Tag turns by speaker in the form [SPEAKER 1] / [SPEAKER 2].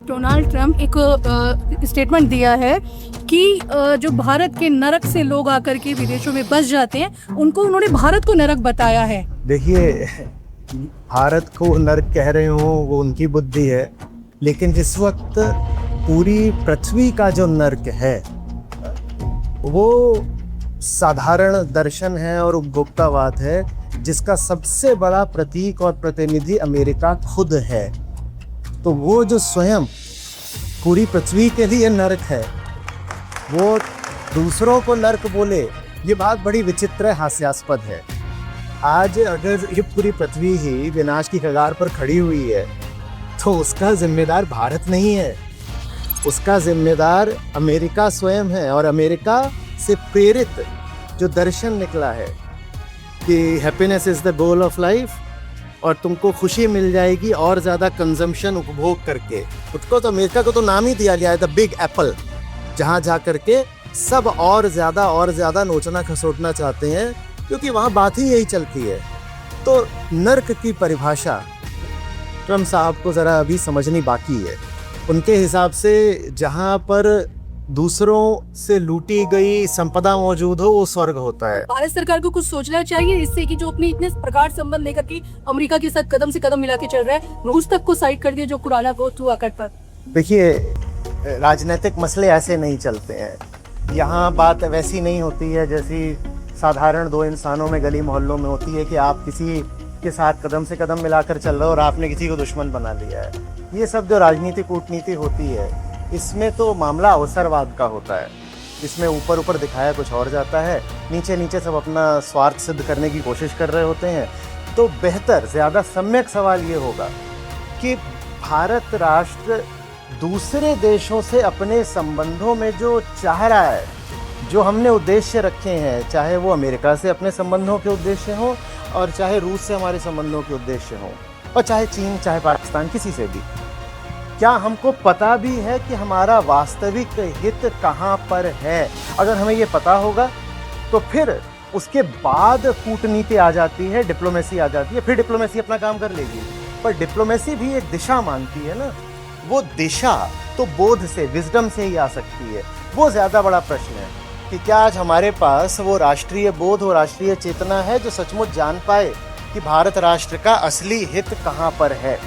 [SPEAKER 1] Donald Trump एक statement दिया है कि जो भारत के नरक से लोग आकर के विदेशों में बस जाते हैं उनको उन्होंने भारत को नरक बताया है।
[SPEAKER 2] देखिए, भारत को नर्क कह रहे हो वो उनकी बुद्धि है, लेकिन इस वक्त पूरी पृथ्वी का जो नर्क है वो साधारण दर्शन है और उपभोक्तावाद है, जिसका सबसे बड़ा प्रतीक और प्रतिनिधि अमेरिका खुद है। तो वो जो स्वयं पूरी पृथ्वी के लिए नर्क है, वो दूसरों को नर्क बोले, ये बात बड़ी विचित्र है, हास्यास्पद है। आज अगर ये पूरी पृथ्वी ही विनाश की कगार पर खड़ी हुई है तो उसका जिम्मेदार भारत नहीं है, उसका जिम्मेदार अमेरिका स्वयं है। और अमेरिका से प्रेरित जो दर्शन निकला है कि happiness is the goal of life और तुमको खुशी मिल जाएगी और ज़्यादा कंजम्पशन उपभोग करके, उसको तो अमेरिका को तो नाम ही दिया गया है द बिग एप्पल, जहाँ जा करके सब और ज़्यादा नोचना खसोटना चाहते हैं, क्योंकि वहाँ बात ही यही चलती है। तो नर्क की परिभाषा ट्रम्प साहब को ज़रा अभी समझनी बाकी है। उनके हिसाब से जहाँ पर दूसरों से लूटी गई संपदा मौजूद हो वो स्वर्ग होता है।
[SPEAKER 1] भारत सरकार को कुछ सोचना चाहिए इससे कि जो अपने इतने प्रगाढ़ संबंध लेकर के अमेरिका के साथ कदम से कदम मिला के चल रहा है, रूस तक को साइड कर दिया जो पुराना बहुत हुआ करता।
[SPEAKER 2] देखिए, राजनीतिक मसले ऐसे नहीं चलते हैं। यहाँ बात वैसी नहीं होती है जैसी साधारण दो इंसानों में गली मोहल्लों में होती है कि आप किसी के साथ कदम से कदम मिलाकर चल रहे हो और आपने किसी को दुश्मन बना लिया है। ये सब जो राजनीति कूटनीति होती है, इसमें तो मामला अवसरवाद का होता है। इसमें ऊपर ऊपर दिखाया कुछ और जाता है, नीचे नीचे सब अपना स्वार्थ सिद्ध करने की कोशिश कर रहे होते हैं। तो बेहतर, ज़्यादा सम्यक सवाल ये होगा कि भारत राष्ट्र दूसरे देशों से अपने संबंधों में जो चाह रहा है, जो हमने उद्देश्य रखे हैं, चाहे वो अमेरिका से अपने संबंधों के उद्देश्य हों और चाहे रूस से हमारे संबंधों के उद्देश्य हों और चाहे चीन, चाहे पाकिस्तान, किसी से भी, क्या हमको पता भी है कि हमारा वास्तविक हित कहाँ पर है? अगर हमें ये पता होगा तो फिर उसके बाद कूटनीति आ जाती है, डिप्लोमेसी आ जाती है, फिर डिप्लोमेसी अपना काम कर लेगी। पर डिप्लोमेसी भी एक दिशा मांगती है ना, वो दिशा तो बोध से, विजडम से ही आ सकती है। वो ज़्यादा बड़ा प्रश्न है कि क्या आज हमारे पास वो राष्ट्रीय बोध और राष्ट्रीय चेतना है जो सचमुच जान पाए कि भारत राष्ट्र का असली हित कहाँ पर है।